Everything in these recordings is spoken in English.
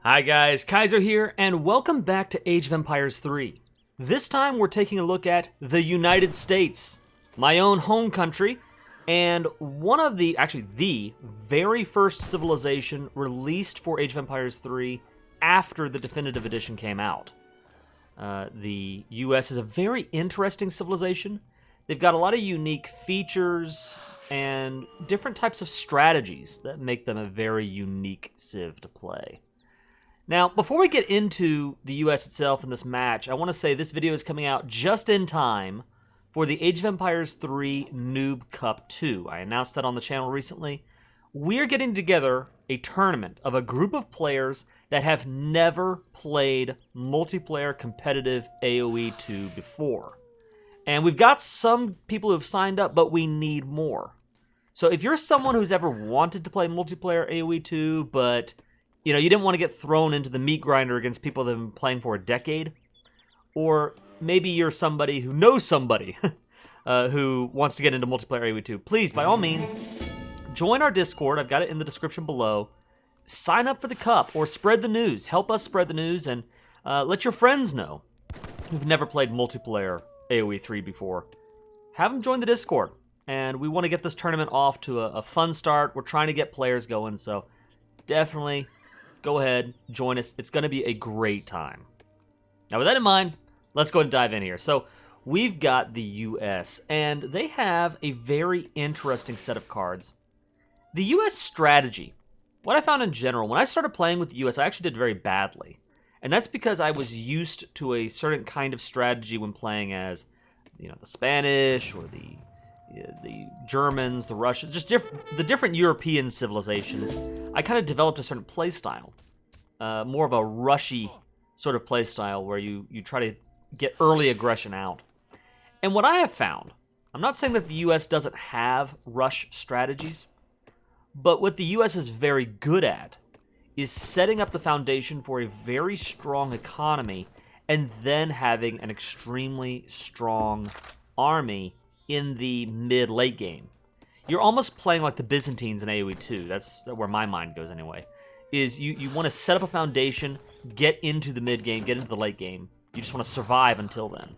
Hi guys, Kaiser here, and welcome back to Age of Empires 3. This time we're taking a look at the United States, my own home country, and actually the very first civilization released for Age of Empires 3 after the definitive edition came out. The US is a very interesting civilization. They've got a lot of unique features and different types of strategies that make them a very unique civ to play. Now, before we get into the US itself in this match, I want to say this video is coming out just in time for the Age of Empires 3 Noob Cup 2. I announced that on the channel recently. We're getting together a tournament of a group of players that have never played multiplayer competitive AOE2 before. And we've got some people who have signed up, but we need more. So if you're someone who's ever wanted to play multiplayer AOE2, but you didn't want to get thrown into the meat grinder against people that have been playing for a decade, or maybe you're somebody who knows somebody who wants to get into multiplayer AOE2, please, by all means, join our Discord. I've got it in the description below. Sign up for the cup, or spread the news. Help us spread the news, and let your friends know who've never played multiplayer AOE3 before. Have them join the Discord, and we want to get this tournament off to a fun start. We're trying to get players going, so definitely go ahead, join us. It's going to be a great time. Now, with that in mind, let's go ahead and dive in here. So, we've got the US, and they have a very interesting set of cards. The US strategy, what I found in general, when I started playing with the US, I actually did very badly. And that's because I was used to a certain kind of strategy when playing as, the Spanish, or the Germans, the Russians, just the different European civilizations. I kind of developed a certain play style, more of a rushy sort of play style where you try to get early aggression out. And what I have found, I'm not saying that the US doesn't have rush strategies, but what the US is very good at is setting up the foundation for a very strong economy and then having an extremely strong army in the mid-late game. You're almost playing like the Byzantines in AoE 2. That's where my mind goes anyway. Is you want to set up a foundation, get into the mid-game, get into the late game. You just want to survive until then.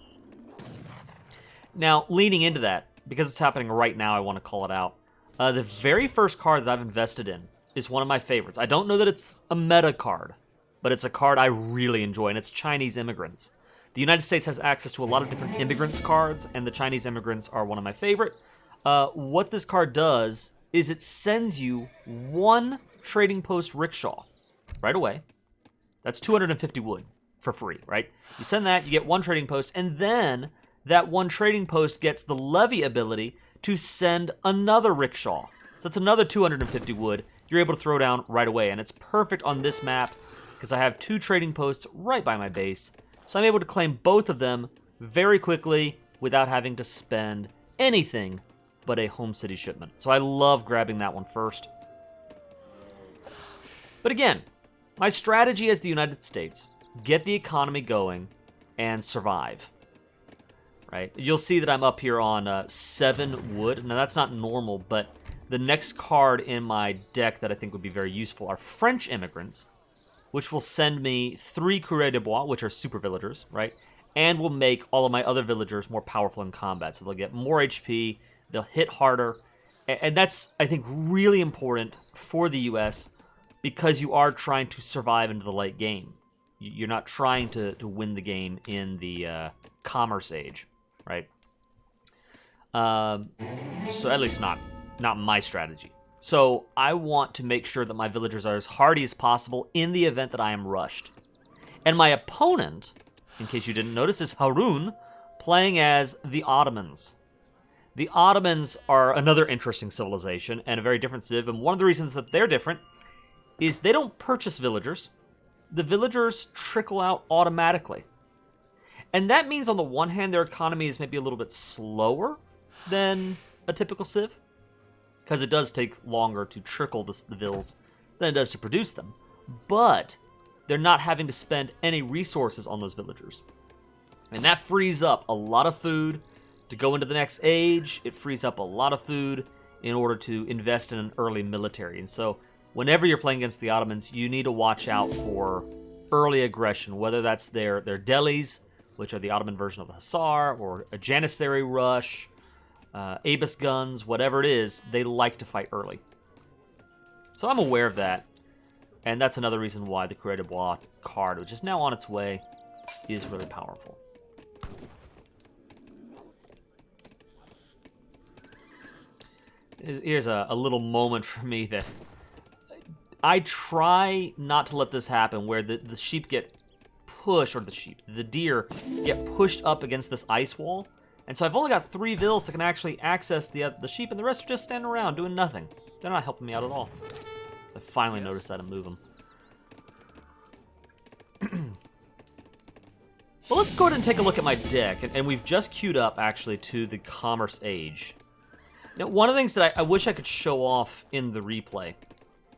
Now, leaning into that, because it's happening right now, I want to call it out. The very first card that I've invested in is one of my favorites. I don't know that it's a meta card, but it's a card I really enjoy, and it's Chinese Immigrants. The United States has access to a lot of different immigrants cards, and the Chinese immigrants are one of my favorite. What this card does is it sends you one trading post rickshaw right away. That's 250 wood for free, right? You send that, you get one trading post, and then that one trading post gets the levy ability to send another rickshaw. So that's another 250 wood you're able to throw down right away, and it's perfect on this map because I have two trading posts right by my base. So I'm able to claim both of them very quickly without having to spend anything but a home city shipment. So I love grabbing that one first. But again, my strategy as the United States, get the economy going and survive. Right? You'll see that I'm up here on 7 wood. Now that's not normal, but the next card in my deck that I think would be very useful are French Immigrants, which will send me 3 Coureurs de Bois, which are super villagers, right? And will make all of my other villagers more powerful in combat. So they'll get more HP, they'll hit harder, and that's, I think, really important for the US because you are trying to survive into the late game. You're not trying to win the game in the commerce age, right? So at least not my strategy. So I want to make sure that my villagers are as hardy as possible in the event that I am rushed. And my opponent, in case you didn't notice, is Harun, playing as the Ottomans. The Ottomans are another interesting civilization and a very different civ, and one of the reasons that they're different is they don't purchase villagers. The villagers trickle out automatically. And that means on the one hand, their economy is maybe a little bit slower than a typical civ, because it does take longer to trickle the vills than it does to produce them. But they're not having to spend any resources on those villagers. And that frees up a lot of food to go into the next age. It frees up a lot of food in order to invest in an early military. And so whenever you're playing against the Ottomans, you need to watch out for early aggression, whether that's their delis, which are the Ottoman version of the Hussar, or a Janissary rush, Abus guns, whatever it is, they like to fight early. So I'm aware of that, and that's another reason why the Courrier de Bois card, which is now on its way, is really powerful. Here's a little moment for me that I try not to let this happen, where the sheep get pushed, or the deer get pushed up against this ice wall. And so I've only got 3 vills that can actually access the sheep, and the rest are just standing around doing nothing. They're not helping me out at all. I finally noticed that and move them. Well, let's go ahead and take a look at my deck, and we've just queued up, actually, to the Commerce Age. Now, one of the things that I wish I could show off in the replay,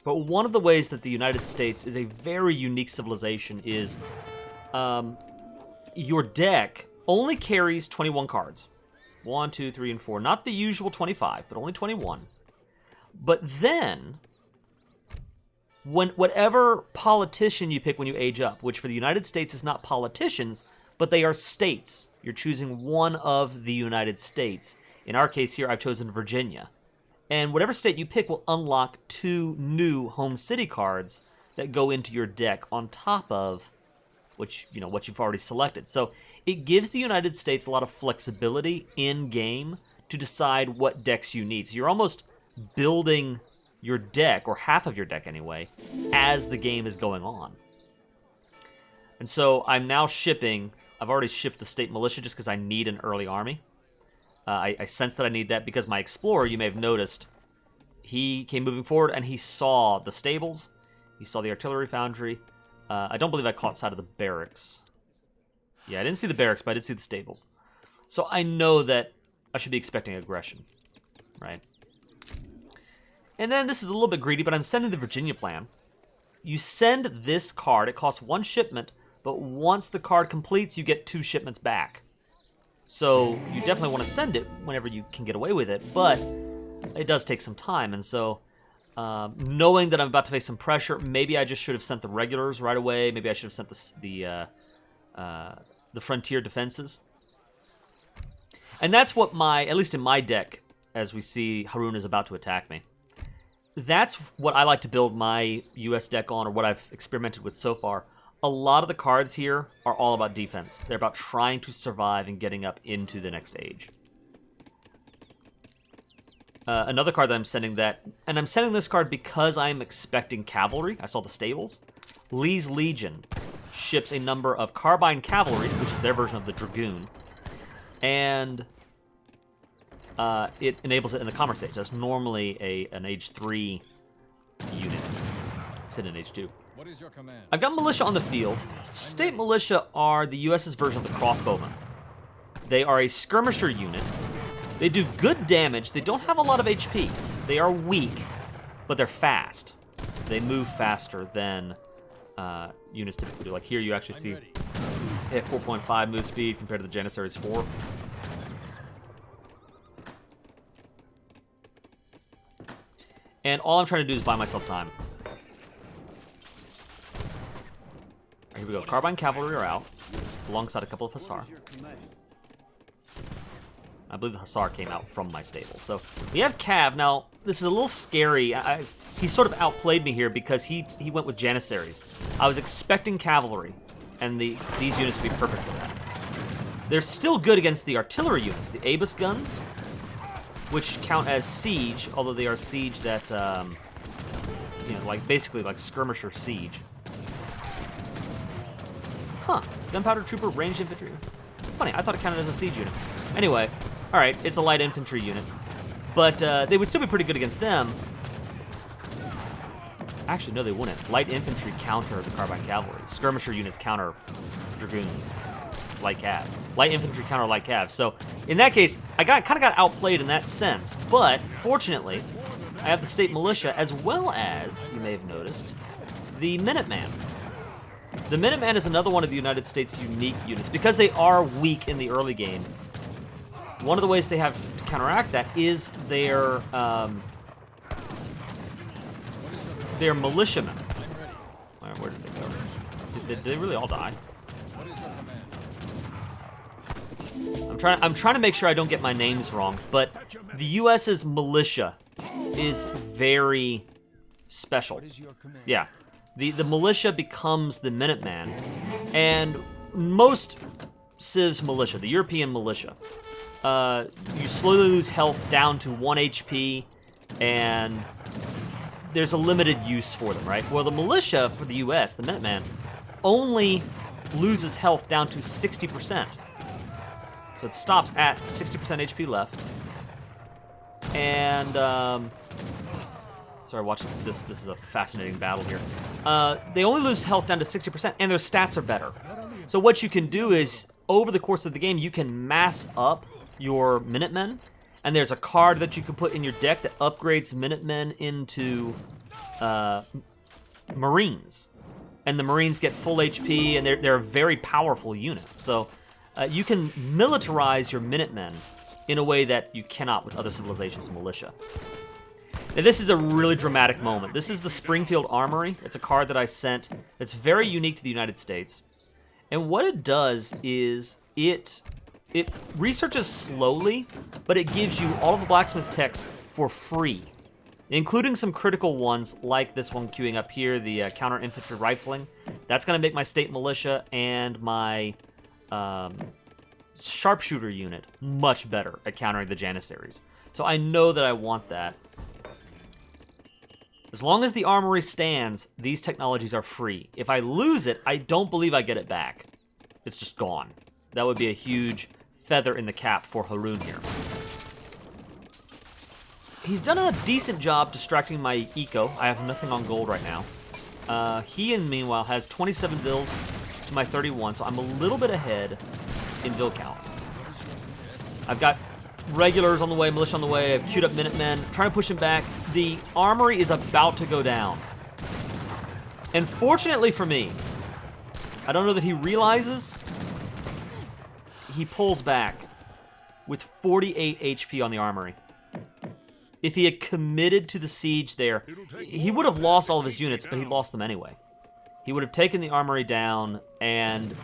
but one of the ways that the United States is a very unique civilization is your deck only carries 21 cards. 1, 2, 3, and 4. Not the usual 25, but only 21. But then, whatever politician you pick when you age up, which for the United States is not politicians, but they are states. You're choosing one of the United States. In our case here, I've chosen Virginia. And whatever state you pick will unlock 2 new home city cards that go into your deck on top of what you've already selected. So it gives the United States a lot of flexibility in game to decide what decks you need. So you're almost building your deck, or half of your deck anyway, as the game is going on. And so I'm now shipping, I've already shipped the State Militia just because I need an early army. I sense that I need that because my Explorer, you may have noticed, he came moving forward and he saw the stables, he saw the artillery foundry. I don't believe I caught sight of the barracks. Yeah, I didn't see the barracks, but I did see the stables. So I know that I should be expecting aggression, right? And then this is a little bit greedy, but I'm sending the Virginia plan. You send this card, it costs 1 shipment, but once the card completes, you get 2 shipments back. So you definitely want to send it whenever you can get away with it, but it does take some time. And so knowing that I'm about to face some pressure, maybe I just should have sent the regulars right away. Maybe I should have sent the frontier defenses. And that's what at least in my deck, as we see Harun is about to attack me, that's what I like to build my US deck on, or what I've experimented with so far. A lot of the cards here are all about defense. They're about trying to survive and getting up into the next age. Another card that I'm sending and I'm sending this card because I'm expecting cavalry. I saw the stables. Lee's Legion ships a number of carbine cavalry, which is their version of the dragoon, and it enables it in the commerce age. That's normally an age 3 unit. It's in an age 2. What is your command? I've got militia on the field. State militia are the US's version of the crossbowmen. They are a skirmisher unit. They do good damage. They don't have a lot of HP. They are weak, but they're fast. They move faster than units typically do. Like here, you actually see they have 4.5 move speed compared to the Janissary's 4. And all I'm trying to do is buy myself time. Here we go. Carbine cavalry are out, alongside a couple of Hussar. I believe the Hussar came out from my stable. So we have Cav. Now, this is a little scary. He sort of outplayed me here because he went with Janissaries. I was expecting cavalry, and these units would be perfect for that. They're still good against the artillery units, the Abus guns, which count as siege, although they are siege that, basically like skirmisher siege. Huh. Gunpowder trooper, ranged infantry. Funny, I thought it counted as a siege unit. Anyway, alright, it's a light infantry unit. But they would still be pretty good against them. Actually, no, they wouldn't. Light infantry counter the carbine cavalry. Skirmisher units counter dragoons. Light cav. Light infantry counter light cav. So, in that case, I kind of got outplayed in that sense. But, fortunately, I have the state militia, as well as, you may have noticed, the Minuteman. The Minuteman is another one of the United States' unique units. Because they are weak in the early game, one of the ways they have to counteract that is their they're militiamen. Where did they go? Did they really all die? I'm trying to make sure I don't get my names wrong, but the U.S.'s militia is very special. Yeah, the militia becomes the Minuteman, and most Civ's militia, the European militia, you slowly lose health down to 1 HP, and there's a limited use for them, right? Well, the militia for the U.S., the Minuteman, only loses health down to 60%. So it stops at 60% HP left. And, sorry, watch this. This is a fascinating battle here. They only lose health down to 60%, and their stats are better. So what you can do is, over the course of the game, you can mass up your Minutemen, and there's a card that you can put in your deck that upgrades Minutemen into Marines. And the Marines get full HP, and they're a very powerful unit. So you can militarize your Minutemen in a way that you cannot with other civilizations' militia. Now, this is a really dramatic moment. This is the Springfield Armory. It's a card that I sent that's very unique to the United States. And what it does is it researches slowly, but it gives you all of the blacksmith techs for free, including some critical ones like this one queuing up here, the counter-infantry rifling. That's going to make my state militia and my sharpshooter unit much better at countering the Janissaries. So I know that I want that. As long as the armory stands, these technologies are free. If I lose it, I don't believe I get it back. It's just gone. That would be a huge feather in the cap for Haroon here. He's done a decent job distracting my eco. I have nothing on gold right now. He, meanwhile, has 27 bills to my 31, so I'm a little bit ahead in bill counts. I've got regulars on the way, militia on the way, I've queued up Minutemen, trying to push him back. The armory is about to go down. And fortunately for me, I don't know that he realizes, he pulls back with 48 HP on the armory. If he had committed to the siege there, he would have lost all of his units, but he lost them anyway. He would have taken the armory down, and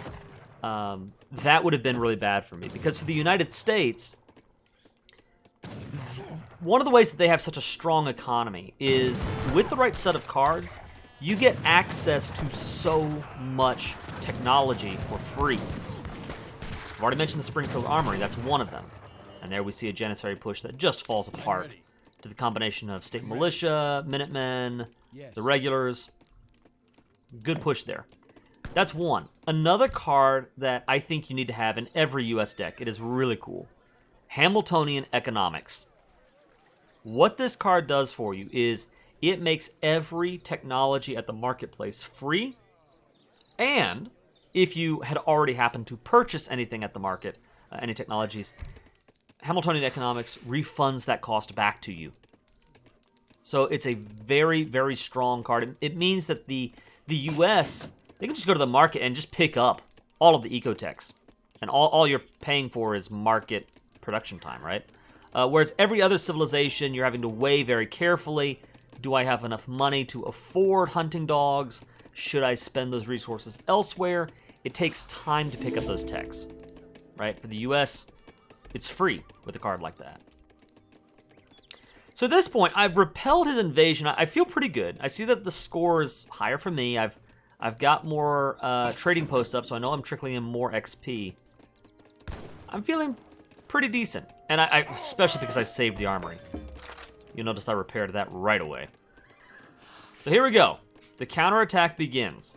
that would have been really bad for me. Because for the United States, one of the ways that they have such a strong economy is, with the right set of cards, you get access to so much technology for free. I've already mentioned the Springfield Armory, that's one of them. And there we see a Janissary push that just falls apart to the combination of state militia, Minutemen, the regulars. Good push there. That's one. Another card that I think you need to have in every US deck, it is really cool. Hamiltonian Economics. What this card does for you is it makes every technology at the marketplace free, and if you had already happened to purchase anything at the market, any technologies, Hamiltonian Economics refunds that cost back to you. So it's a very, very strong card. It means that the US, they can just go to the market and just pick up all of the ecotechs. And all you're paying for is market production time, right? Whereas every other civilization, you're having to weigh very carefully. Do I have enough money to afford hunting dogs? Should I spend those resources elsewhere? It takes time to pick up those techs, right? For the US, it's free with a card like that. So at this point, I've repelled his invasion. I feel pretty good. I see that the score is higher for me. I've got more trading posts up, so I know I'm trickling in more XP. I'm feeling pretty decent, and I especially because I saved the armory. You'll notice I repaired that right away. So here we go. The counterattack begins.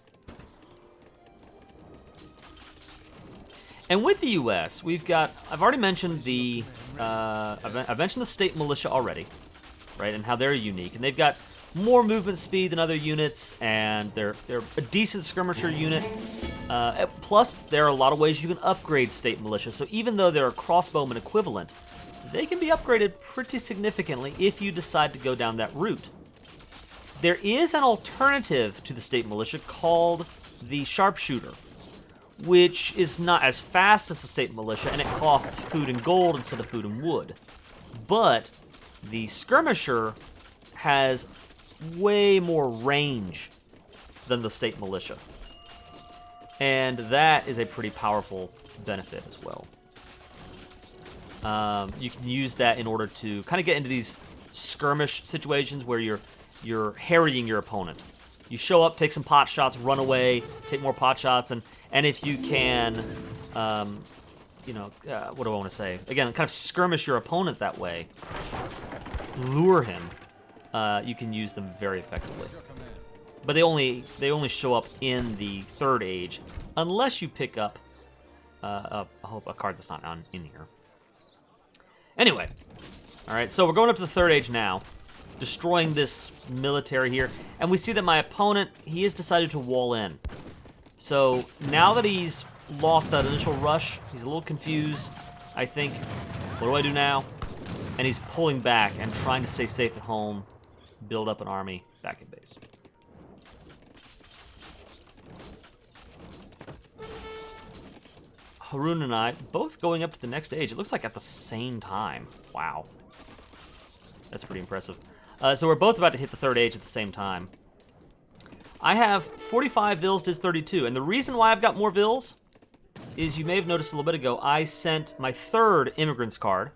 And with the U.S., we've got, I've already mentioned the, I've mentioned the state militia already, right, and how they're unique. And they've got more movement speed than other units, and they're a decent skirmisher unit. Plus, there are a lot of ways you can upgrade state militia. So even though they're a crossbowman equivalent, they can be upgraded pretty significantly if you decide to go down that route. There is an alternative to the state militia called the sharpshooter, which is not as fast as the state militia, and it costs food and gold instead of food and wood. But the skirmisher has way more range than the state militia. And that is a pretty powerful benefit as well. You can use that in order to kind of get into these skirmish situations where you're harrying your opponent. You show up, take some pot shots, run away, take more pot shots, and if you can, what do I want to say? Again, kind of skirmish your opponent that way, lure him. You can use them very effectively. But they only show up in the third age, unless you pick up a card that's not in here. Anyway, all right, so we're going up to the third age now, destroying this military here, and we see that my opponent, he has decided to wall in. So now that he's lost that initial rush, he's a little confused, I think. What do I do now? And he's pulling back and trying to stay safe at home, build up an army back in base. Harun and I both going up to the next age. It looks like at the same time. Wow. That's pretty impressive. So we're both about to hit the third age at the same time. I have 45 vills, Diz 32. And the reason why I've got more vills is, you may have noticed a little bit ago, I sent my third immigrants card.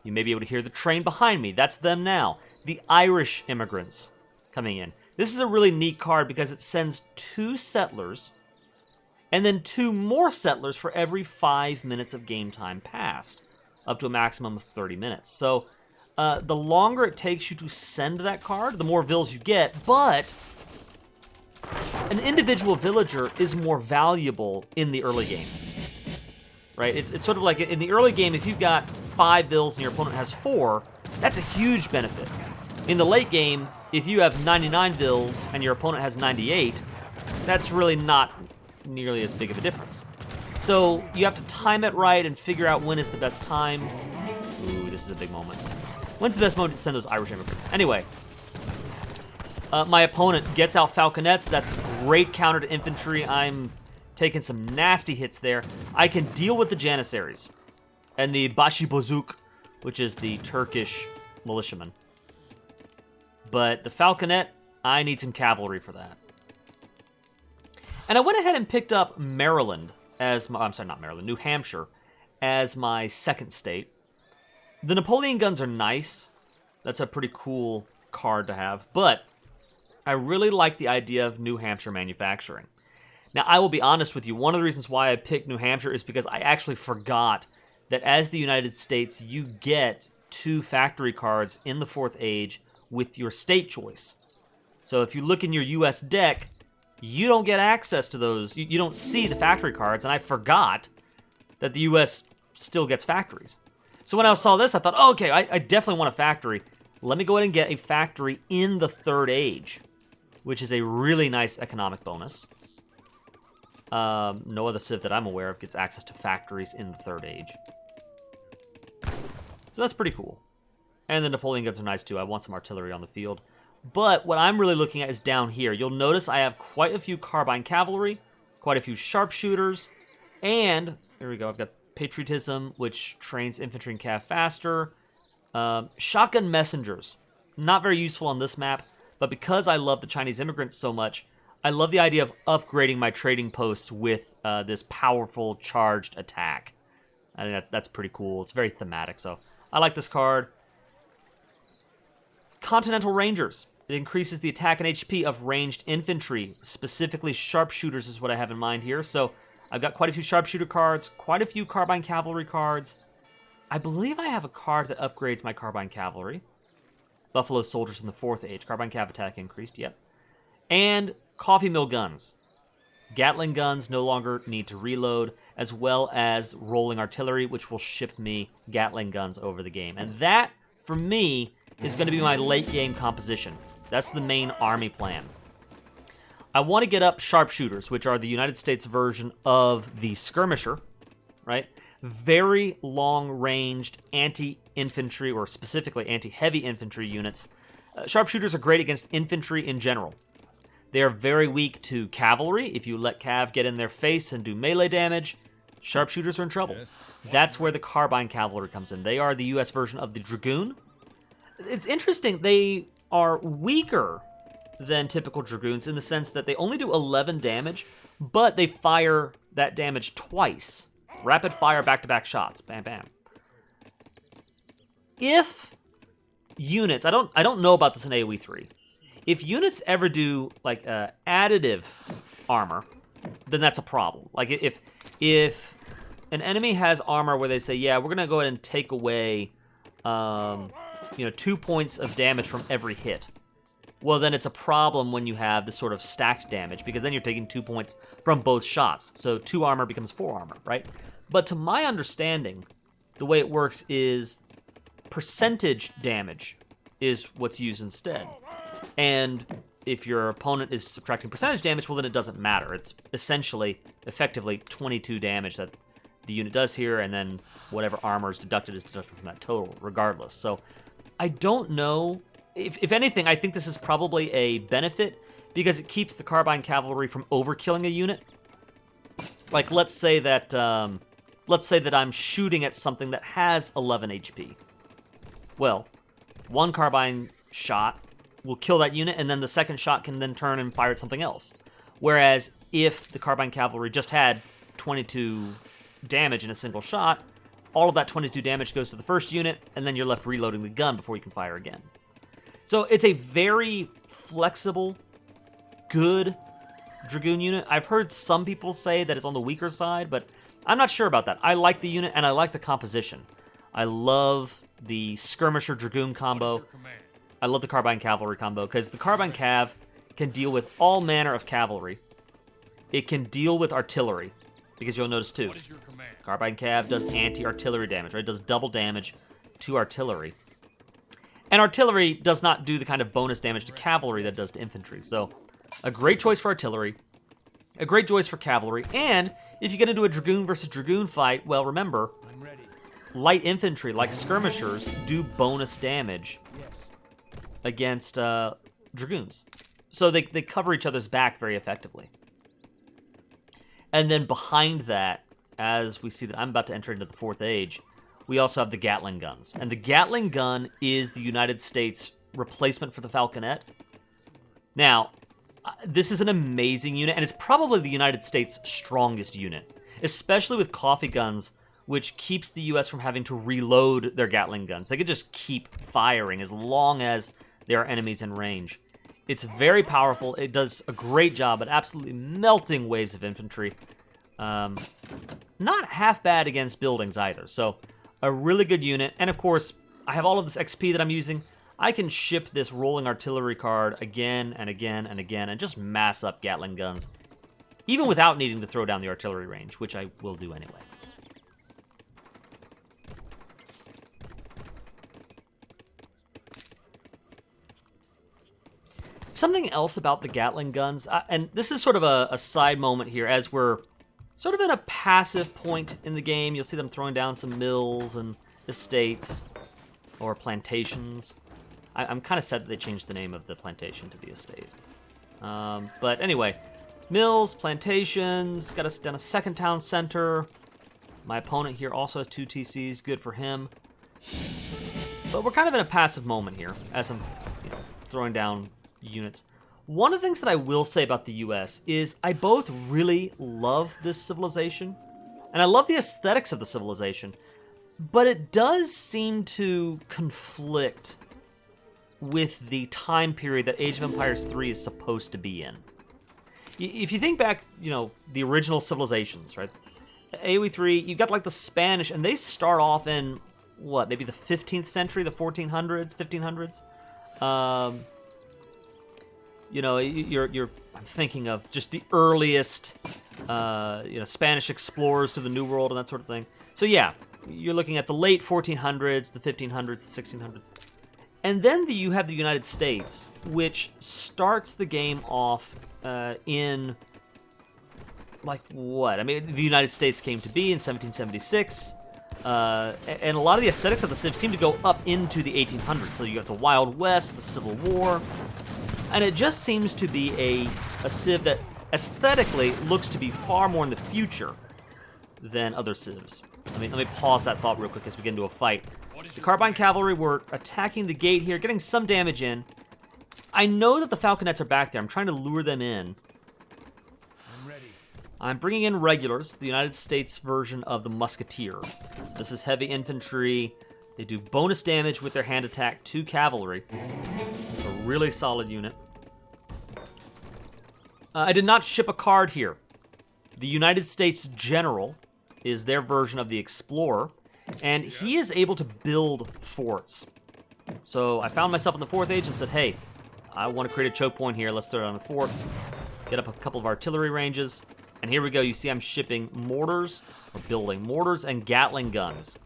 You may be able to hear the train behind me. That's them now. The Irish immigrants coming in. This is a really neat card because it sends 2 settlers and then 2 more settlers for every 5 minutes of game time passed, up to a maximum of 30 minutes. So the longer it takes you to send that card, the more vills you get, but an individual villager is more valuable in the early game, right? It's sort of like in the early game, if you've got 5 vills and your opponent has 4, that's a huge benefit. In the late game, if you have 99 vills and your opponent has 98, that's really not nearly as big of a difference. So you have to time it right and figure out when is the best time. Ooh, this is a big moment. When's the best moment to send those Irish immigrants? Anyway, my opponent gets out falconets. That's great counter to infantry. I'm taking some nasty hits there. I can deal with the Janissaries and the Başibozuk, which is the Turkish militiamen. But the falconet, I need some cavalry for that. And I went ahead and picked up Maryland as my, I'm sorry, not Maryland, New Hampshire as my second state. The Napoleon guns are nice. That's a pretty cool card to have, but I really like the idea of New Hampshire manufacturing. Now, I will be honest with you, one of the reasons why I picked New Hampshire is because I actually forgot that as the United States, you get 2 factory cards in the 4th age with your state choice. So if you look in your US deck, you don't get access to those. You don't see the factory cards, and I forgot that the US still gets factories. So when I saw this, I thought, oh, okay, I definitely want a factory. Let me go ahead and get a factory in the 3rd age, which is a really nice economic bonus. No other civ that I'm aware of gets access to factories in the 3rd age. So that's pretty cool. And the Napoleon guns are nice too. I want some artillery on the field. But what I'm really looking at is down here. You'll notice I have quite a few carbine cavalry, quite a few sharpshooters, and there we go. I've got patriotism, which trains infantry and cav faster. Shotgun messengers, not very useful on this map, but because I love the Chinese immigrants so much, I love the idea of upgrading my trading posts with this powerful charged attack. I think that's pretty cool. It's very thematic, so I like this card. Continental Rangers. It increases the attack and HP of ranged infantry. Specifically, sharpshooters is what I have in mind here. So I've got quite a few sharpshooter cards, quite a few carbine cavalry cards. I believe I have a card that upgrades my carbine cavalry. Buffalo soldiers in the 4th age. Carbine cav attack increased, yep. And coffee mill guns. Gatling guns no longer need to reload, as well as rolling artillery, which will ship me Gatling guns over the game. And that, for me, is going to be my late game composition. That's the main army plan. I want to get up sharpshooters, which are the United States version of the skirmisher, right? Very long-ranged anti-infantry, or specifically anti-heavy infantry units. Sharpshooters are great against infantry in general. They are very weak to cavalry. If you let cav get in their face and do melee damage, sharpshooters are in trouble. That's where the carbine cavalry comes in. They are the US version of the dragoon. It's interesting, they are weaker than typical Dragoons in the sense that they only do 11 damage, but they fire that damage twice. Rapid fire back-to-back shots. Bam, bam. If units, I don't know about this in AOE3. If units ever do like additive armor, then that's a problem. Like if an enemy has armor where they say, yeah, we're gonna go ahead and take away 2 points of damage from every hit. Well, then it's a problem when you have this sort of stacked damage, because then you're taking 2 points from both shots. So 2 armor becomes 4 armor, right? But to my understanding, the way it works is percentage damage is what's used instead. And if your opponent is subtracting percentage damage, well, then it doesn't matter. It's essentially, effectively, 22 damage that the unit does here, and then whatever armor is deducted from that total, regardless. So I don't know. If anything, I think this is probably a benefit because it keeps the Carbine Cavalry from overkilling a unit. Like, let's say that I'm shooting at something that has 11 HP. Well, one Carbine shot will kill that unit, and then the second shot can then turn and fire at something else. Whereas if the Carbine Cavalry just had 22 damage in a single shot, all of that 22 damage goes to the first unit, and then you're left reloading the gun before you can fire again. So it's a very flexible, good Dragoon unit. I've heard some people say that it's on the weaker side, but I'm not sure about that. I like the unit, and I like the composition. I love the Skirmisher Dragoon combo. I love the Carbine Cavalry combo, because the Carbine Cav can deal with all manner of cavalry. It can deal with artillery, because you'll notice too, Carbine Cav does anti-artillery damage, right? It does double damage to artillery. And artillery does not do the kind of bonus damage to cavalry that does to infantry. So, a great choice for artillery, a great choice for cavalry, and if you get into a Dragoon versus Dragoon fight, well, remember, light infantry, like skirmishers, do bonus damage against Dragoons. So they cover each other's back very effectively. And then behind that, as we see that I'm about to enter into the 4th age, we also have the Gatling guns. And the Gatling gun is the United States replacement for the Falconet. Now, this is an amazing unit, and it's probably the United States' strongest unit, especially with coffee guns, which keeps the US from having to reload their Gatling guns. They could just keep firing as long as there are enemies in range. It's very powerful. It does a great job at absolutely melting waves of infantry. Not half bad against buildings either. So, a really good unit. And of course, I have all of this XP that I'm using. I can ship this rolling artillery card again and again and again and just mass up Gatling guns, even without needing to throw down the artillery range, which I will do anyway. Something else about the Gatling guns, and this is sort of a side moment here, as we're sort of in a passive point in the game. You'll see them throwing down some mills and estates, or plantations. I'm kind of sad that they changed the name of the plantation to the estate. But anyway, mills, plantations, got us down a second town center. My opponent here also has 2 TCs, good for him. But we're kind of in a passive moment here, as I'm throwing down units. One of the things that I will say about the US is I both really love this civilization, and I love the aesthetics of the civilization, but it does seem to conflict with the time period that Age of Empires 3 is supposed to be in. If you think back, the original civilizations, right? AOE3, you've got like the Spanish, and they start off in, what, maybe the 15th century, the 1400s, 1500s? I'm thinking of just the earliest, Spanish explorers to the New World and that sort of thing. So yeah, you're looking at the late 1400s, the 1500s, the 1600s. And then you have the United States, which starts the game off in, like, what? I mean, the United States came to be in 1776, and a lot of the aesthetics of the Civ seem to go up into the 1800s. So you got the Wild West, the Civil War, and it just seems to be a Civ that aesthetically looks to be far more in the future than other Civs. Let me pause that thought real quick as we get into a fight. The Carbine Cavalry were attacking the gate here, getting some damage in. I know that the falconets are back there. I'm trying to lure them in. I'm ready. I'm bringing in regulars, the United States version of the musketeer. So this is heavy infantry. They do bonus damage with their hand attack to cavalry. It's a really solid unit. I did not ship a card here. The United States General is their version of the Explorer, and he is able to build forts. So I found myself in the 4th Age and said, hey, I want to create a choke point here. Let's throw it on the fort. Get up a couple of artillery ranges. And here we go. You see I'm shipping mortars, or building mortars and Gatling guns.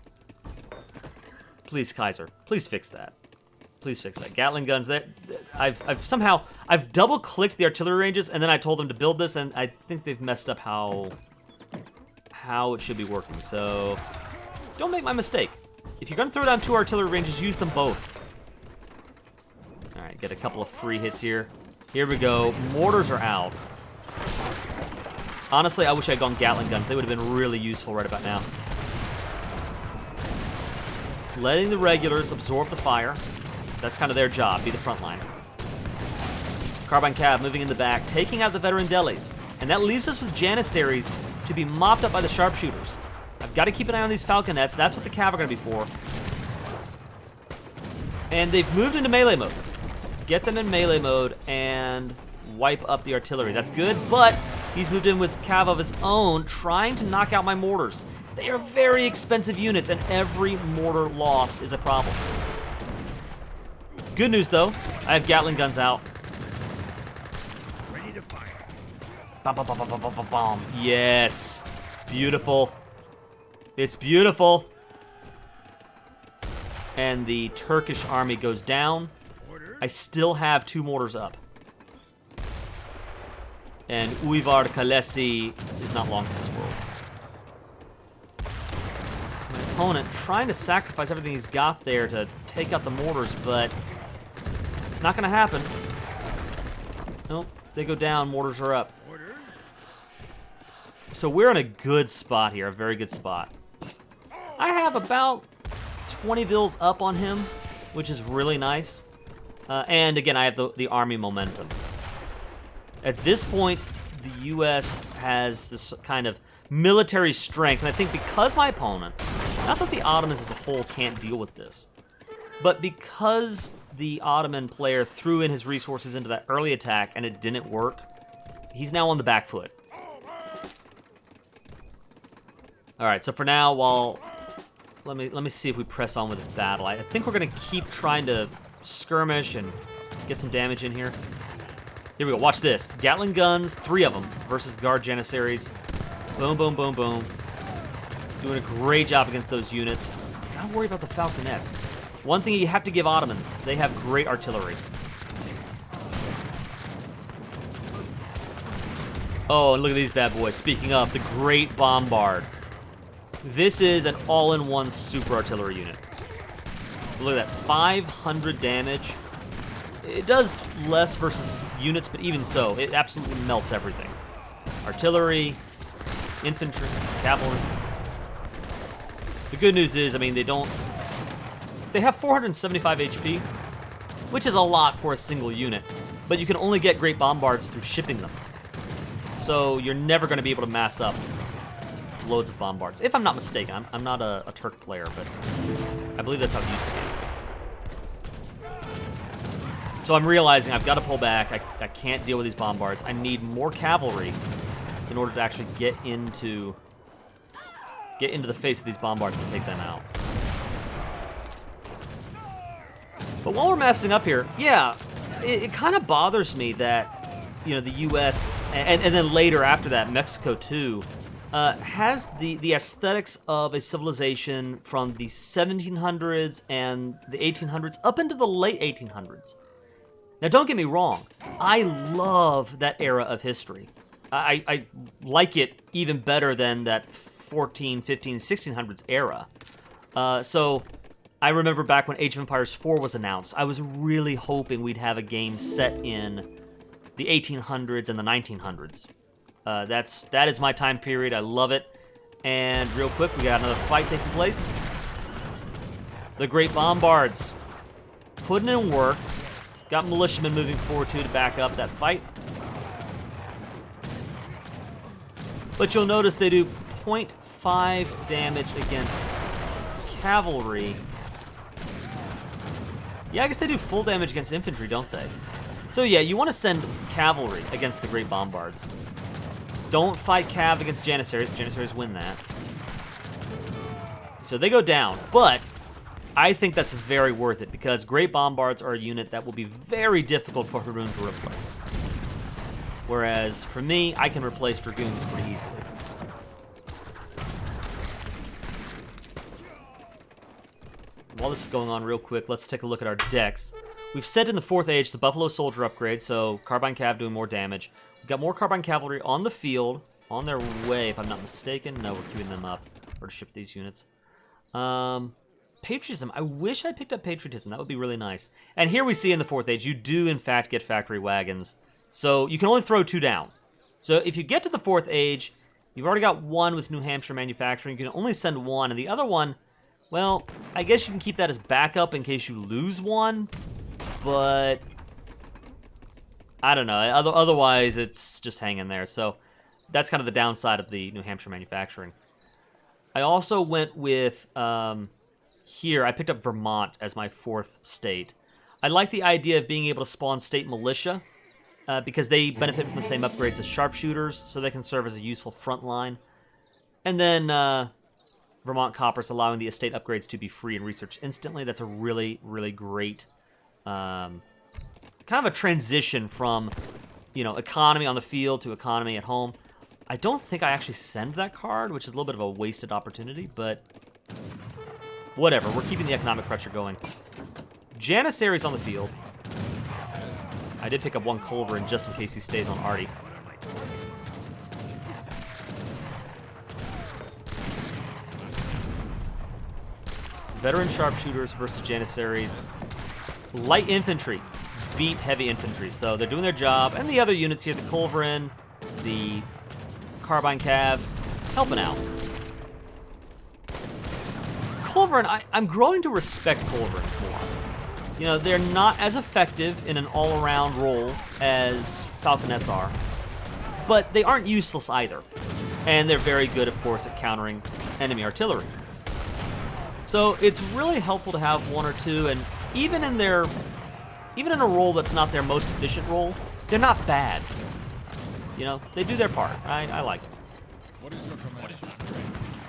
Please, Kaiser, please fix that. Please fix that. Gatling guns, I've double-clicked the artillery ranges, and then I told them to build this, and I think they've messed up how it should be working. So don't make my mistake. If you're going to throw down 2 artillery ranges, use them both. All right, get a couple of free hits here. Here we go. Mortars are out. Honestly, I wish I had gone Gatling guns. They would have been really useful right about now. Letting the regulars absorb the fire. That's kind of their job, be the front line. Carbine Cav moving in the back, taking out the veteran delis. And that leaves us with Janissaries to be mopped up by the sharpshooters. I've got to keep an eye on these falconets. That's what the cav are going to be for. And they've moved into melee mode. Get them in melee mode and wipe up the artillery. That's good, but he's moved in with cav of his own, trying to knock out my mortars. They are very expensive units, and every mortar lost is a problem. Good news, though. I have Gatling guns out. Ready to fire. Bom, bom, bom, bom, bom, bom, bom. Yes. It's beautiful. It's beautiful. And the Turkish army goes down. I still have 2 mortars up. And Uyvar Kalesi is not long for this world. My opponent trying to sacrifice everything he's got there to take out the mortars, but it's not going to happen. Nope, they go down, mortars are up. So we're in a good spot here, a very good spot. I have about 20 vills up on him, which is really nice. And again, I have the army momentum. At this point, the U.S. has this kind of military strength, and I think because my opponent, not that the Ottomans as a whole can't deal with this, but because the Ottoman player threw in his resources into that early attack and it didn't work, he's now on the back foot. All right, so for now, let me see if we press on with this battle. I think we're gonna keep trying to skirmish and get some damage in here. Here we go, watch this. Gatling guns, 3 of them, versus Guard Janissaries. Boom, boom, boom, boom. Doing a great job against those units. Don't worry about the falconets. One thing you have to give Ottomans, they have great artillery. Oh, and look at these bad boys. Speaking of, the Great Bombard. This is an all-in-one super artillery unit. Look at that, 500 damage. It does less versus units, but even so, it absolutely melts everything. Artillery, infantry, cavalry. The good news is, I mean, they have 475 HP, which is a lot for a single unit, but you can only get Great Bombards through shipping them. So you're never going to be able to mass up loads of bombards. If I'm not mistaken, I'm not a Turk player, but I believe that's how it used to be. So I'm realizing I've got to pull back. I can't deal with these bombards. I need more cavalry in order to actually get into the face of these bombards and take them out. But while we're massing up here, yeah, it kind of bothers me that, you know, the U.S. and then later after that, Mexico too, has the aesthetics of a civilization from the 1700s and the 1800s up into the late 1800s. Now, don't get me wrong. I love that era of history. I like it even better than that 14, 15, 1600s era. So I remember back when Age of Empires 4 was announced, I was really hoping we'd have a game set in the 1800s and the 1900s. That is my time period. I love it. And real quick, we got another fight taking place. The Great Bombards putting in work. Got militiamen moving forward too to back up that fight. But you'll notice they do 0.5 damage against cavalry. Yeah, I guess they do full damage against infantry, don't they? So yeah, you want to send cavalry against the Great Bombards. Don't fight cav against Janissaries. Janissaries win that. So they go down, but I think that's very worth it because Great Bombards are a unit that will be very difficult for Haroon to replace. Whereas for me, I can replace Dragoons pretty easily. While this is going on real quick, let's take a look at our decks. We've sent in the 4th Age the Buffalo Soldier upgrade, so Carbine Cav doing more damage. We've got more Carbine Cavalry on the field, on their way, if I'm not mistaken. No, we're queuing them up or to ship these units. Patriotism. I wish I picked up Patriotism. That would be really nice. And here we see in the 4th Age, you do in fact get factory wagons. So you can only throw 2 down. So if you get to the 4th Age, you've already got 1 with New Hampshire manufacturing. You can only send 1, and the other one, well, I guess you can keep that as backup in case you lose 1, but I don't know. Otherwise, it's just hanging there. So that's kind of the downside of the New Hampshire manufacturing. I also went with, here, I picked up Vermont as my 4th state. I like the idea of being able to spawn state militia because they benefit from the same upgrades as sharpshooters, so they can serve as a useful front line. And then Vermont Coppers allowing the estate upgrades to be free and research instantly. That's a really, really great kind of a transition from, you know, economy on the field to economy at home. I don't think I actually send that card, which is a little bit of a wasted opportunity, but whatever. We're keeping the economic pressure going. Janissaries on the field. I did pick up 1 Culverin just in case he stays on Artie. Veteran sharpshooters versus Janissaries. Light infantry beat heavy infantry, so they're doing their job. And the other units here, the Culverin, the Carbine Cav, helping out. Culverin, I'm growing to respect Culverins more. You know, they're not as effective in an all-around role as Falconets are, but they aren't useless either. And they're very good, of course, at countering enemy artillery. So it's really helpful to have 1 or 2, and even in a role that's not their most efficient role, they're not bad. You know, they do their part. I like it. What is your command?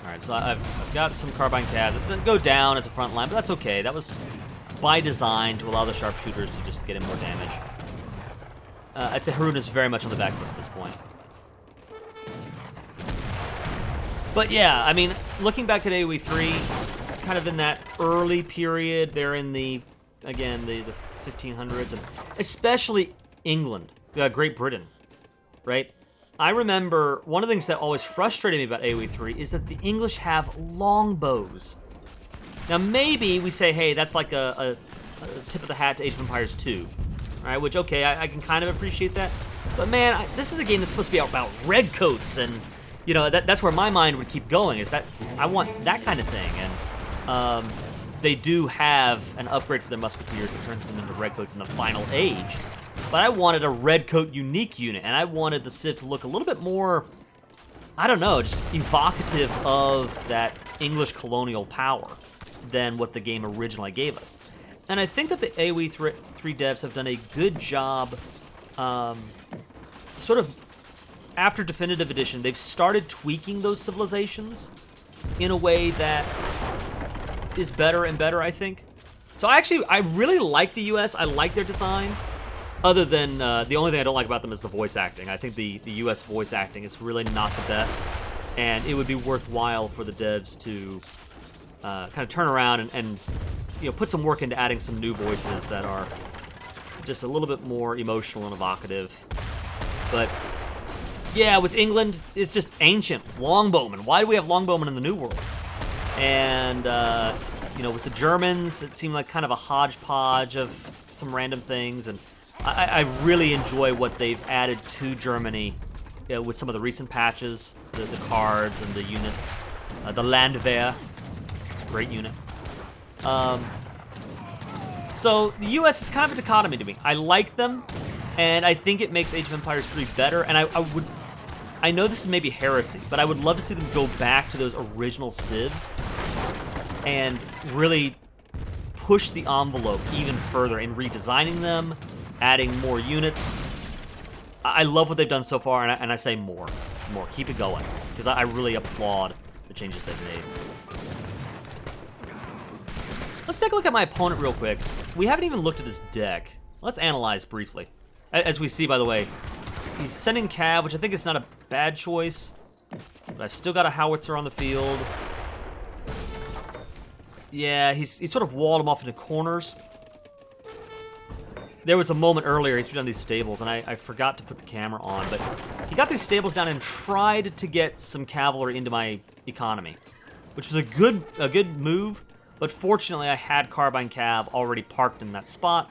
All right, so I've got some Carbine Cav that go down as a front line, but that's okay. That was by design to allow the sharpshooters to just get in more damage. I'd say Haroon is very much on the back foot at this point. But yeah, I mean, looking back at AOE3, kind of in that early period, they're in the 1500s, and especially England, Great Britain, right? I remember one of the things that always frustrated me about AOE3 is that the English have longbows. Now maybe we say, hey, that's like a tip of the hat to Age of Empires 2, right? Which, okay, I can kind of appreciate that. But man, this is a game that's supposed to be about redcoats, and you know that's where my mind would keep going. Is that I want that kind of thing, and they do have an upgrade for their musketeers that turns them into redcoats in the final age. But I wanted a redcoat unique unit, and I wanted the Civ to look a little bit more, I don't know, just evocative of that English colonial power than what the game originally gave us. And I think that the AOE3 devs have done a good job, sort of, after Definitive Edition, they've started tweaking those civilizations in a way that is better and better, I think. So I really like the US, I like their design, other than, the only thing I don't like about them is the voice acting. I think the US voice acting is really not the best, and it would be worthwhile for the devs to kind of turn around and you know, put some work into adding some new voices that are just a little bit more emotional and evocative. But yeah, with England, it's just ancient longbowmen. Why do we have longbowmen in the New World? And you know, with the Germans, it seemed like kind of a hodgepodge of some random things, and I really enjoy what they've added to Germany with some of the recent patches, the cards and the units. The Landwehr, it's a great unit. So the US is kind of a dichotomy to me. I like them, and I think it makes Age of Empires 3 better, and I know this is maybe heresy, but I would love to see them go back to those original civs and really push the envelope even further in redesigning them, adding more units. I love what they've done so far, and I say more. Keep it going, because I really applaud the changes they've made. Let's take a look at my opponent real quick. We haven't even looked at his deck. Let's analyze briefly. As we see, by the way, he's sending Cav, which I think is not a bad choice, but I've still got a howitzer on the field. Yeah, he's sort of walled him off into corners. There was a moment earlier he threw down these stables, and I forgot to put the camera on, but he got these stables down and tried to get some cavalry into my economy, which was a good move, but fortunately I had Carbine Cav already parked in that spot.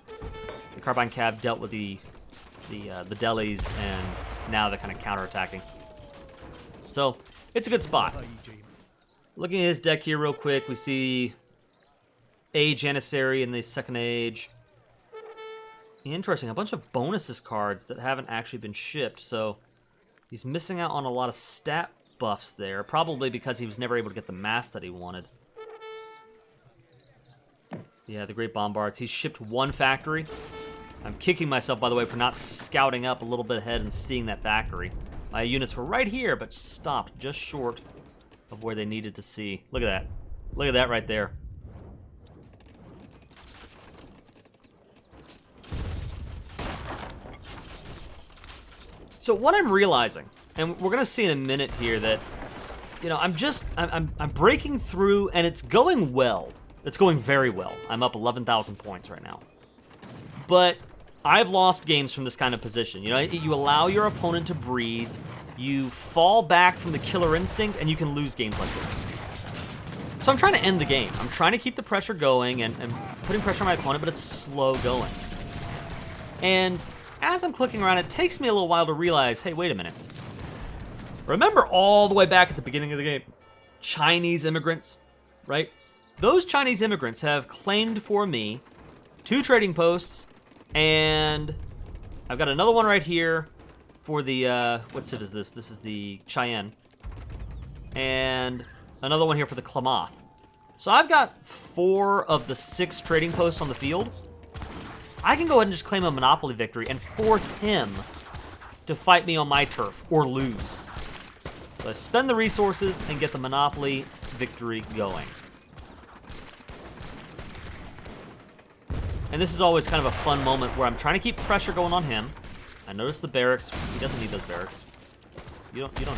The Carbine Cav dealt with the delis, and now they're kind of counterattacking. So, it's a good spot. Looking at his deck here real quick, we see a Janissary in the second age. Interesting, a bunch of bonuses cards that haven't actually been shipped, so he's missing out on a lot of stat buffs there, probably because he was never able to get the mass that he wanted. Yeah, the Great Bombards. He's shipped one factory. I'm kicking myself, by the way, for not scouting up a little bit ahead and seeing that factory. My units were right here, but stopped just short of where they needed to see. Look at that. Look at that right there. So what I'm realizing, and we're gonna see in a minute here that, you know, I'm breaking through, and it's going well. It's going very well. I'm up 11,000 points right now. But I've lost games from this kind of position. You know, you allow your opponent to breathe, you fall back from the killer instinct, and you can lose games like this. So I'm trying to end the game. I'm trying to keep the pressure going and putting pressure on my opponent, but it's slow going. And as I'm clicking around, it takes me a little while to realize, hey, wait a minute. Remember all the way back at the beginning of the game, Chinese immigrants, right? Those Chinese immigrants have claimed for me 2 trading posts, and I've got another one right here for the, what civ is this? This is the Cheyenne. And another one here for the Klamath. So I've got 4 of the 6 trading posts on the field. I can go ahead and just claim a monopoly victory and force him to fight me on my turf or lose. So I spend the resources and get the monopoly victory going. And this is always kind of a fun moment where I'm trying to keep pressure going on him. I notice the barracks. He doesn't need those barracks. You don't need them.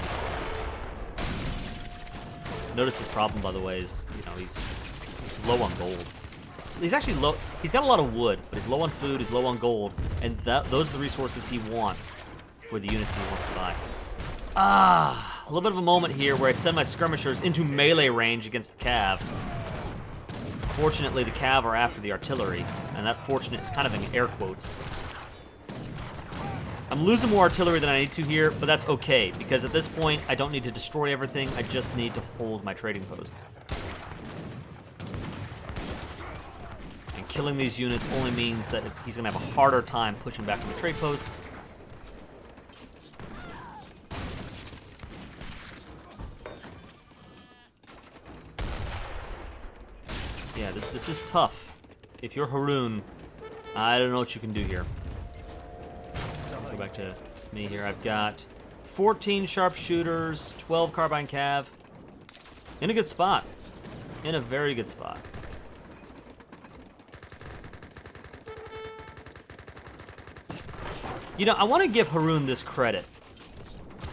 Notice his problem, by the way, is, you know, he's low on gold. He's actually low. He's got a lot of wood, but he's low on food, he's low on gold, and those are the resources he wants for the units that he wants to buy. A little bit of a moment here where I send my skirmishers into melee range against the Cav. Fortunately, the Cav are after the artillery, and that fortunate is kind of in air quotes. I'm losing more artillery than I need to here, but that's okay, because at this point, I don't need to destroy everything, I just need to hold my trading posts. And killing these units only means that he's going to have a harder time pushing back on the trade posts. Yeah, this is tough. If you're Haroon, I don't know what you can do here. Go back to me here. I've got 14 sharpshooters, 12 carbine cav. In a good spot. In a very good spot. You know, I want to give Haroon this credit.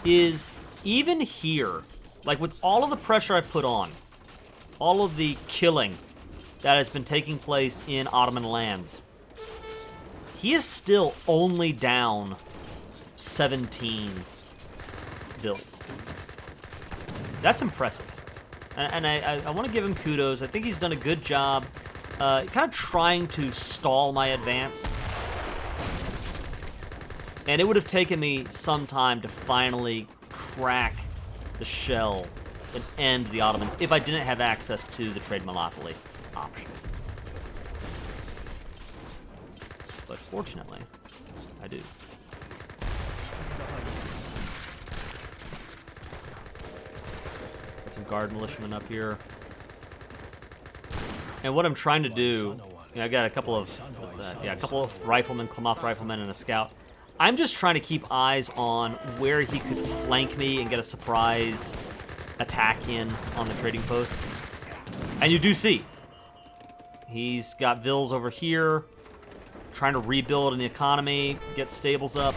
Is even here, like with all of the pressure I put on, all of the killing that has been taking place in Ottoman lands, he is still only down 17 bills. That's impressive. And I want to give him kudos. I think he's done a good job kind of trying to stall my advance. And it would have taken me some time to finally crack the shell and end the Ottomans if I didn't have access to the trade monopoly option. but fortunately, I do. Got some guard militiamen up here. And what I'm trying to do, I got a couple of, what's that? Yeah, a couple of riflemen, Klamath riflemen, and a scout. I'm just trying to keep eyes on where he could flank me and get a surprise attack in on the trading posts. And you do see, he's got vills over here, trying to rebuild an economy, get stables up.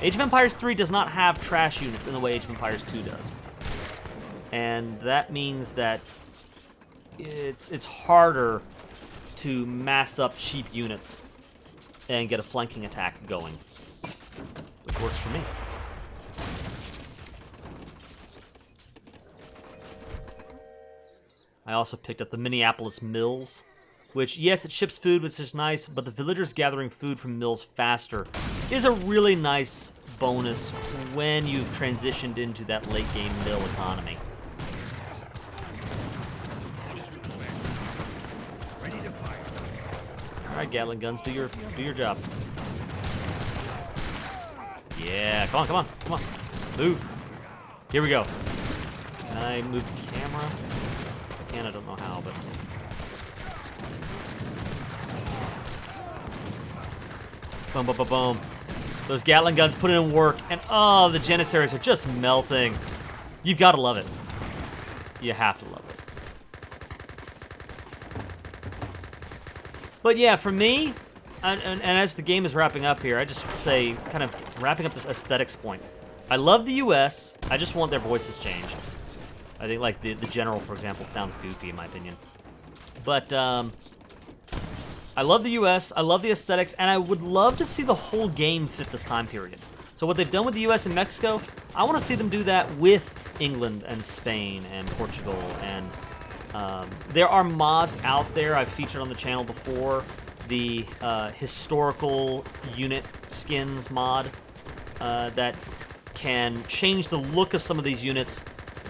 Age of Empires 3 does not have trash units in the way Age of Empires 2 does. And that means that it's harder to mass up cheap units and get a flanking attack going, which works for me. I also picked up the Minneapolis Mills, which, yes, it ships food, which is nice, but the villagers gathering food from mills faster is a really nice bonus when you've transitioned into that late-game mill economy. All right, Gatling guns, do your job. Yeah, come on. Move. Here we go. Can I move the camera? If I can, I don't know how, but... Boom, boom, boom, boom. Those Gatling guns put in work, and oh, the Janissaries are just melting. You've got to love it. You have to love it. But yeah, for me, and as the game is wrapping up here, I just say, kind of wrapping up this aesthetics point. I love the US, I just want their voices changed. I think, like, the general, for example, sounds goofy in my opinion. But, I love the US, I love the aesthetics, and I would love to see the whole game fit this time period. So what they've done with the US and Mexico, I want to see them do that with England and Spain and Portugal, and there are mods out there I've featured on the channel before. The historical unit skins mod that can change the look of some of these units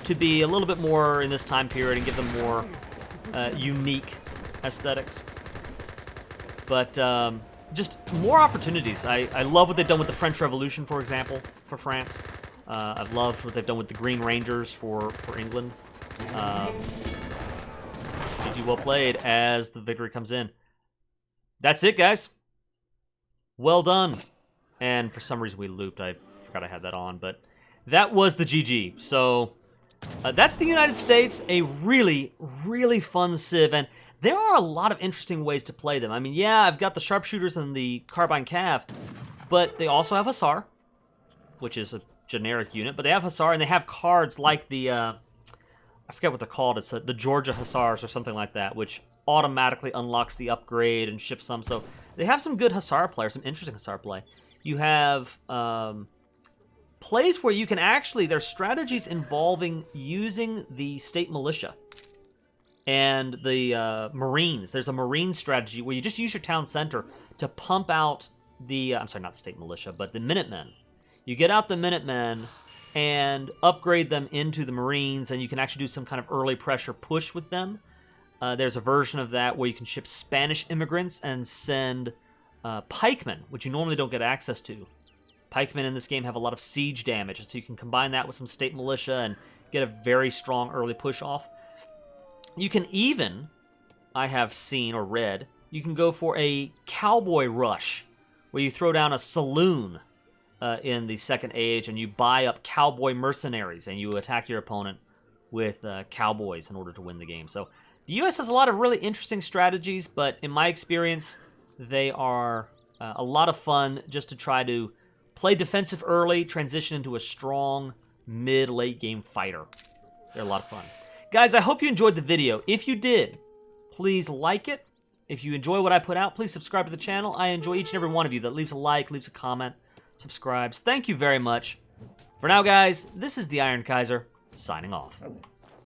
to be a little bit more in this time period and give them more unique aesthetics. But just more opportunities. I love what they've done with the French Revolution, for example, for France. I've loved what they've done with the Green Rangers for England. GG, well played as the victory comes in. That's it, guys. Well done. And for some reason we looped. I forgot I had that on, but that was the GG. So that's the United States, a really, really fun civ, and there are a lot of interesting ways to play them. I mean, yeah, I've got the sharpshooters and the carbine cav, but they also have Hussar, which is a generic unit, but they have Hussar, and they have cards like the, I forget what they're called, it's the Georgia Hussars or something like that, which automatically unlocks the upgrade and ships some, so they have some good Hussar play, or some interesting Hussar play. You have plays where you can actually, there's strategies involving using the state militia and the Marines. There's a Marine strategy where you just use your town center to pump out the, I'm sorry, not state militia, but the Minutemen. You get out the Minutemen and upgrade them into the Marines, and you can actually do some kind of early pressure push with them. There's a version of that where you can ship Spanish immigrants and send pikemen, which you normally don't get access to. Pikemen in this game have a lot of siege damage, so you can combine that with some state militia and get a very strong early push off. You can even, I have seen or read, you can go for a cowboy rush, where you throw down a saloon in the Second Age, and you buy up cowboy mercenaries, and you attack your opponent with cowboys in order to win the game. So the US has a lot of really interesting strategies, but in my experience, they are a lot of fun just to try to play defensive early, transition into a strong mid-late game fighter. They're a lot of fun. Guys, I hope you enjoyed the video. If you did, please like it. If you enjoy what I put out, please subscribe to the channel. I enjoy each and every one of you that leaves a like, leaves a comment, subscribes. Thank you very much. For now, guys, this is the Iron Kaiser, signing off.